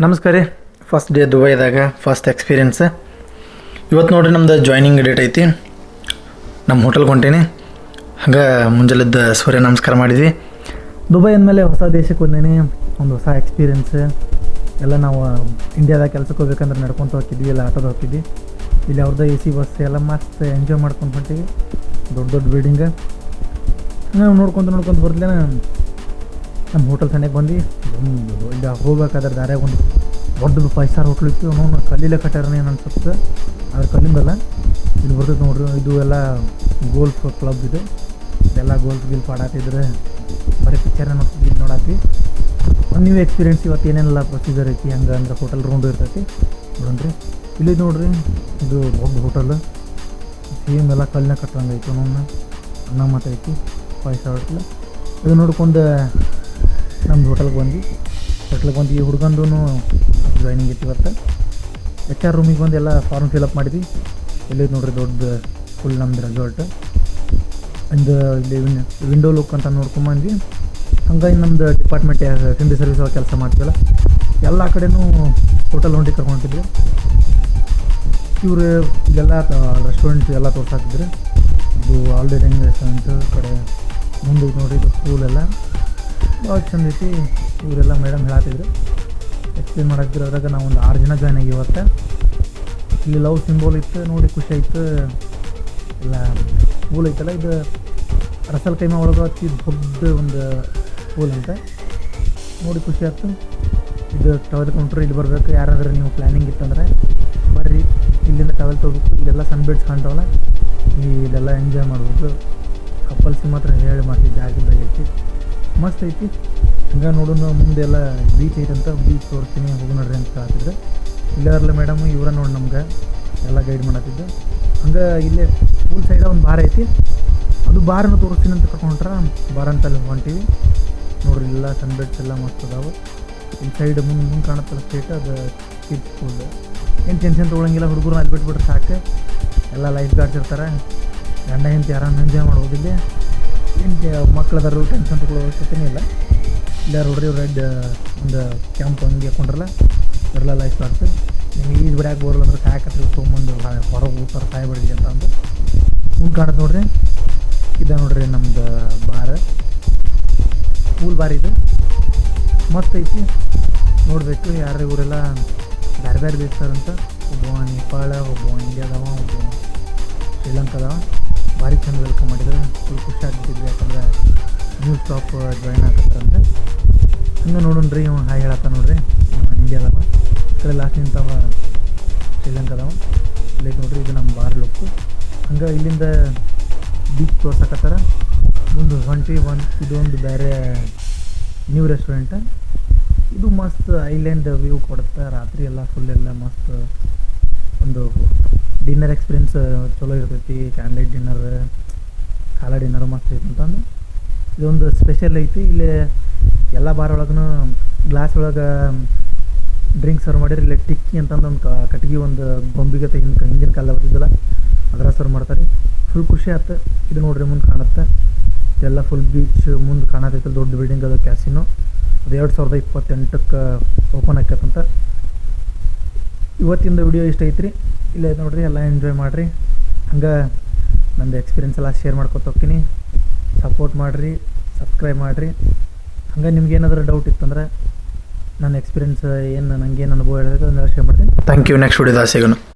ನಮಸ್ಕಾರ ರೀ. First day ದುಬೈದಾಗ ಫಸ್ಟ್ ಎಕ್ಸ್ಪೀರಿಯನ್ಸ್. ಇವತ್ತು ನೋಡ್ರಿ ನಮ್ದು ಜಾಯ್ನಿಂಗ್ ಡೇಟ್ ಐತಿ. ನಮ್ಮ ಹೋಟೆಲ್ಗೆ ಹೊಂಟೀನಿ. ಹಂಗೆ ಮುಂಜಾನೆದ್ದು ಸೂರ್ಯ ನಮಸ್ಕಾರ ಮಾಡಿದ್ವಿ. ದುಬೈ ಅಂದಮೇಲೆ ಹೊಸ ದೇಶಕ್ಕೆ ಬಂದೇನಿ, ಒಂದು ಹೊಸ ಎಕ್ಸ್ಪೀರಿಯನ್ಸ್. ಎಲ್ಲ ನಾವು ಇಂಡಿಯಾದಾಗ ಕೆಲ್ಸಕ್ಕೆ ಹೋಗ್ಬೇಕಂದ್ರೆ ನಡ್ಕೊತ ಹೋಗ್ತಿದ್ವಿ, ಇಲ್ಲ ಆಟೋದ ಹೋಗ್ತಿದ್ವಿ. ಇಲ್ಲಿ ಅವ್ರದ್ದು AC ಬಸ್ ಎಲ್ಲ ಮಸ್ತ್ ಎಂಜಾಯ್ ಮಾಡ್ಕೊಂಡು ಹೊಂಟೀವಿ. ದೊಡ್ಡ ದೊಡ್ಡ ಬಿಲ್ಡಿಂಗ್ ನಾವು ನೋಡ್ಕೊತ ಬರ್ಲೇನ ನಮ್ಮ ಹೋಟೆಲ್ ಸಣ್ಣಗೆ ಬಂದು ಇಲ್ಲಿ ಹೋಗ್ಬೇಕಾದ್ರೆ ದಾರ್ಯಾಗ ಒಂದು ದೊಡ್ಡದು 5 ಸ್ಟಾರ್ ಹೋಟ್ಲ್ ಇತ್ತು. ಅವನು ಕಲ್ಲಿಲೆ ಕಟ್ಟಾರನೇ ಏನು ಅನ್ಸುತ್ತೆ, ಅದ್ರ ಕಲ್ಲಿಂದಲ್ಲ ಇಲ್ಲಿ ಬರ್ತೈತೆ ನೋಡ್ರಿ. ಇದು ಎಲ್ಲ ಗೋಲ್ಫ್ ಕ್ಲಬ್ ಇದು. ಇದೆಲ್ಲ ಗಿಲ್ಫ್ ಆಡಾತಿದ್ರೆ ಬರೀ ಪಿಕ್ಚರ್ನ ನೋಡ್ತಿದ್ವಿ, ಇಲ್ಲಿ ನೋಡಾತ್ವಿ. ಒಂದು ನ್ಯೂ ಎಕ್ಸ್ಪೀರಿಯೆನ್ಸ್. ಇವತ್ತು ಏನೆಲ್ಲ ಪ್ರೊಸೀಜರ್ ಐತಿ ಹಂಗೆ ಅಂದ್ರೆ ಹೋಟೆಲ್ ರೂಮ್ ಇರ್ತೈತಿ ನೋಡ್ರಿ. ಇಲ್ಲಿ ನೋಡ್ರಿ, ಇದು ದೊಡ್ಡ ಹೋಟೆಲ್, ಸೇಮ್ ಎಲ್ಲ ಕಲ್ಲಿನ ಕಟ್ಟಂಗೆ ಐತಿ. ಅನ್ನ ಮಾತ್ರ ಐತಿ 5 ಸ್ಟಾರ್ ಹೋಟ್ಲ್. ಇದು ನೋಡ್ಕೊಂಡು ನಮ್ದು ಹೋಟೆಲ್ಗೆ ಬಂದು ಈ ಹುಡ್ಗಂದು ಜಾಯ್ನಿಂಗ್ ಇತ್ತು ಇವತ್ತು. HR ರೂಮಿಗೆ ಬಂದು ಎಲ್ಲ ಫಾರ್ಮ್ ಫಿಲಪ್ ಮಾಡಿದ್ವಿ. ಇಲ್ಲಿ ನೋಡ್ರಿ ದೊಡ್ಡ ಫುಲ್ ನಮ್ದು ರೆಸಾರ್ಟ್. ಒಂದು ಇಲ್ಲಿ ವಿಂಡೋ ಲುಕ್ ಅಂತ ನೋಡ್ಕೊಂಬಂದ್ವಿ. ಹಂಗಾಗಿ ನಮ್ಮದು ಡಿಪಾರ್ಟ್ಮೆಂಟ್ ತಿಂಡಿ ಸರ್ವಿಸ್ ಒಳಗೆ ಕೆಲಸ ಮಾಡ್ತೀವಲ್ಲ, ಎಲ್ಲ ಕಡೆನೂ ಹೋಟೆಲ್ ಹೊಂಟಿ ಕರ್ಕೊಂಡಿದ್ವಿ. ಇವರು ಇಲ್ಲೆಲ್ಲ ರೆಸ್ಟೋರೆಂಟ್ ಎಲ್ಲ ತೋರ್ಸಾತಿದ್ರು. ಇದು ಆಲ್ರೆಡಿ ರೆಸ್ಟೋರೆಂಟ್ ಕಡೆ ಮುಂದೆ ನೋಡ್ರಿ, ಇದು ಸ್ಕೂಲೆಲ್ಲ ಭಾಳ ಚಂದ ಐತಿ. ಇವರೆಲ್ಲ ಮೇಡಮ್ ಹೇಳತ್ತಿದ್ರು, ಎಕ್ಸ್ಪ್ಲೇನ್ ಮಾಡಾಕ್ತಿದ್ರು. ಅದ್ರಾಗ ನಾವು ಒಂದು 6 ಜನ ಜಾಯ್ನ್ ಆಗಿ ಇವತ್ತು. ಇಲ್ಲಿ ಲವ್ ಸಿಂಬೋಲ್ ಇತ್ತು ನೋಡಿ, ಖುಷಿ ಆಯಿತು. ಎಲ್ಲ ಸ್ಕೂಲ್ ಐತಲ್ಲ, ಇದು ರಸಲ್ ಕೈಮಾ ಒಳಗೆ ಅತಿ ದೊಡ್ಡ ಒಂದು ಸ್ಕೂಲ್ ಅಂತ ನೋಡಿ ಖುಷಿ ಆಯ್ತು. ಇದು ಟವೆಲ್ ಕೌಂಟ್ರ್ ಇಲ್ಲಿ ಬರಬೇಕು. ಯಾರಾದ್ರೂ ನೀವು ಪ್ಲ್ಯಾನಿಂಗ್ ಇತ್ತಂದ್ರೆ ಬರ್ರಿ, ಇಲ್ಲಿಂದ ಟವೆಲ್ ತೊಗೋಬೇಕು. ಇಲ್ಲೆಲ್ಲ ಸನ್ ಬೆಡ್ಸ್ ಕಾಣ್ತಾವಲ್ಲ, ಇಲ್ಲೆಲ್ಲ ಎಂಜಾಯ್ ಮಾಡ್ಬೋದು. ಕಪಲ್ಸಿಗೆ ಮಾತ್ರ ಹೇಳಿ ಮಾಡ್ತಿದ್ದೆ, ಆಗಿದ್ದಾಗ ಐತಿ, ಮಸ್ತ್ ಐತಿ. ಹಂಗೆ ನೋಡೋಣ ಮುಂದೆ ಎಲ್ಲ ಬೀಚ್ ಐತಂತ, ಬೀಚ್ ತೋರಿಸ್ತೀನಿ ಹೋಗಿ ನೋಡ್ರಿ ಅಂತ ಹೇಳ್ತಿದ್ರು. ಇಲ್ಲಾರಲ್ಲ ಮೇಡಮ್ ಇವರ ನೋಡಿ ನಮ್ಗೆ ಎಲ್ಲ ಗೈಡ್ ಮಾಡತ್ತಿದ್ದು. ಹಂಗೆ ಇಲ್ಲೇ ಪೂಲ್ ಸೈಡ ಒಂದು ಬಾರ್ ಐತಿ, ಅದು ಬಾರನ್ನು ತೋರಿಸ್ತೀನಿ ಅಂತ ಕರ್ಕೊಂಡ್ರೆ ಬಾರ್ ಅಂತಲ್ಲಿ ಹೊಂಟೀವಿ ನೋಡ್ರಿ. ಎಲ್ಲ ಸನ್ ಬೆಡ್ಸ್ ಎಲ್ಲ ಮಸ್ತ್ ಅದಾವೆ. ಇಲ್ಲಿ ಸೈಡ್ ಮುಂದೆ ಕಾಣುತ್ತಲ್ಲ ಸ್ಟೇಟ್, ಅದು ಕಿಡ್ಸ್ ಸ್ಕೂಲ್. ಏನು ಟೆನ್ಷನ್ ತೊಗೊಳಂಗಿಲ್ಲ, ಹುಡುಗರು ಅಲ್ಲಿ ಬಿಟ್ಬಿಟ್ರೆ ಸಾಕು. ಎಲ್ಲ ಲೈಫ್ ಗಾರ್ಡ್ಸ್ ಇರ್ತಾರೆ, ಗಂಡ ಹೆಂಡತಿ ಆರಾಮ ಎಂಜಾಯ್ ಮಾಡ್ಬೋದಿಲ್ಲ. ಏನು ಮಕ್ಕಳದಾರು ಟೆನ್ಷನ್ ತೊಗೊಳ್ಳೋ ಅವಶ್ಯಕತೆಯೇ ಇಲ್ಲ. ಇಲ್ಲ ನೋಡ್ರಿ, ರೆಡ್ ಒಂದು ಕ್ಯಾಂಪ್ ಹಂಗೆ ಹಾಕೊಂಡ್ರಲ್ಲ, ಇವರೆಲ್ಲ ಲೈಫ್ ಗಾರ್ಡ್ಸ್. ನಿಮ್ಗೆ ಈಜು ಬಿಡಾಕೆ ಬರೋಲ್ಲ ಅಂದ್ರೆ ಸಾಕತ್ರಿ, ತೊಗೊಂಬಂದು ಹೊರಗೆ ಊತಾರೆ ಸಾಯ್ಬಿಡ್ಲಿ ಅಂತ ಅಂದು ಮುಂದೆ ಕಾಣುತ್ತೆ ನೋಡ್ರಿ. ಇದೆ ನೋಡ್ರಿ ನಮ್ದು ಬಾರ್, ಪೂಲ್ ಬಾರ್ ಇದು ಮಸ್ತ್ ಐತಿ. ನೋಡಬೇಕು ಯಾರು ಇವರೆಲ್ಲ ಬೇರೆ ಬೇರೆ ದೇಶದಂತ. ಒಬ್ಬ ನೇಪಾಳ, ಒಬ್ಬ ಇಂಡಿಯಾದವ, ಒಬ್ಬ ಶ್ರೀಲಂಕಾದವ. ಭಾರಿ ಚಂದ ವೆಲ್ಕಮ್ ಮಾಡಿದ್ರು. ಫುಲ್ ಖುಷಿ ಆಗ್ಬಿಟ್ಟಿದ್ವಿ, ಯಾಕಂದ್ರೆ ನ್ಯೂ ಸ್ಟಾಪ್ ಜಾಯ್ನ್ ಆಗತ್ತಾರಂತೆ. ಹಂಗೆ ನೋಡೋಣ್ರಿ, ಇವ ಹಾಯ್ ಹೇಳತ್ತ ನೋಡ್ರಿ. ಇಂಡಿಯಾದವ, ಈ ಕಡೆ ಲಾಸ್ಟ್ ನಿಂತವ ಶ್ರೀಲಂಕಾದವ. ಇಲ್ಲಿ ನೋಡ್ರಿ, ಇದು ನಮ್ಮ ಬಾರ್ ಲುಕ್ಕು. ಹಂಗೆ ಇಲ್ಲಿಂದ ಬೀಚ್ ತೋರ್ಸಕತ್ತಾರ. ಮುಂದೆ ಹೊಂಟಿ ಇದೊಂದು ಬೇರೆ ನ್ಯೂ ರೆಸ್ಟೋರೆಂಟ್. ಇದು ಮಸ್ತ್ ಐಲ್ಯಾಂಡ್ ವ್ಯೂ ಕೊಡುತ್ತೆ. ರಾತ್ರಿ ಎಲ್ಲ ಫುಲ್ ಎಲ್ಲ ಮಸ್ತ್ ಒಂದು ಡಿನ್ನರ್ ಎಕ್ಸ್ಪೀರಿಯನ್ಸ್ ಚಲೋ ಇರ್ತೈತಿ. ಕ್ಯಾಂಡ್ಲೈಟ್ ಡಿನ್ನರ್, ಕಾಲ ಡಿನ್ನರ್ ಮಸ್ತ್ ಐತಿ ಅಂತಂದು ಇದೊಂದು ಸ್ಪೆಷಲ್ ಐತಿ. ಇಲ್ಲಿ ಎಲ್ಲ ಬಾರ್ ಒಳಗೂ ಗ್ಲಾಸ್ ಒಳಗೆ ಡ್ರಿಂಕ್ಸ್ ಸರ್ವ್ ಮಾಡಿರಿ. ಇಲ್ಲಿ ಟಿಕ್ಕಿ ಅಂತಂದು ಒಂದು ಕಟ್ಗೆ ಒಂದು ಗೊಂಬಿಗತ್ತೆ ಹಿಂದಿನ ಕಾಲ ಬರ್ತಿದ್ದಲ್ಲ, ಅದರ ಸರ್ವ್ ಮಾಡ್ತಾರೆ. ಫುಲ್ ಖುಷಿ ಆಯ್ತು. ಇದು ನೋಡ್ರಿ ಮುಂದೆ ಕಾಣುತ್ತೆ, ಇದೆಲ್ಲ ಫುಲ್ ಬೀಚ್ ಮುಂದೆ ಕಾಣತೈತೆ. ದೊಡ್ಡ ಬಿಲ್ಡಿಂಗ್ ಅದು ಕ್ಯಾಸಿನೋ. ಅದು 2028ಕ್ಕೆ ಓಪನ್ ಆಕೈತಂತ. ಇವತ್ತಿಂದ ವಿಡಿಯೋ ಇಷ್ಟ ಐತ್ರಿ. ಇಲ್ಲ ನೋಡ್ರಿ, ಎಲ್ಲ ಎಂಜಾಯ್ ಮಾಡಿರಿ. ಹಂಗೆ ನಂದು ಎಕ್ಸ್ಪೀರಿಯನ್ಸ್ ಎಲ್ಲ ಶೇರ್ ಮಾಡ್ಕೊತ ಹೋಗ್ತೀನಿ. ಸಪೋರ್ಟ್ ಮಾಡಿರಿ, ಸಬ್ಸ್ಕ್ರೈಬ್ ಮಾಡಿರಿ. ಹಂಗೆ ನಿಮ್ಗೆ ಏನಾದರೂ ಡೌಟ್ ಇತ್ತಂದ್ರೆ ನನ್ನ ಎಕ್ಸ್ಪೀರಿಯನ್ಸ್ ಏನು, ನನಗೇನು ಅನುಭವ ಇರ್ತೈತೆ ಅದನ್ನೆಲ್ಲ ಶೇರ್ ಮಾಡ್ತೀನಿ. Thank you. ನೆಕ್ಸ್ಟ್ ವಿಡಿಯೋದಾಗ ಸಿಗೋಣ.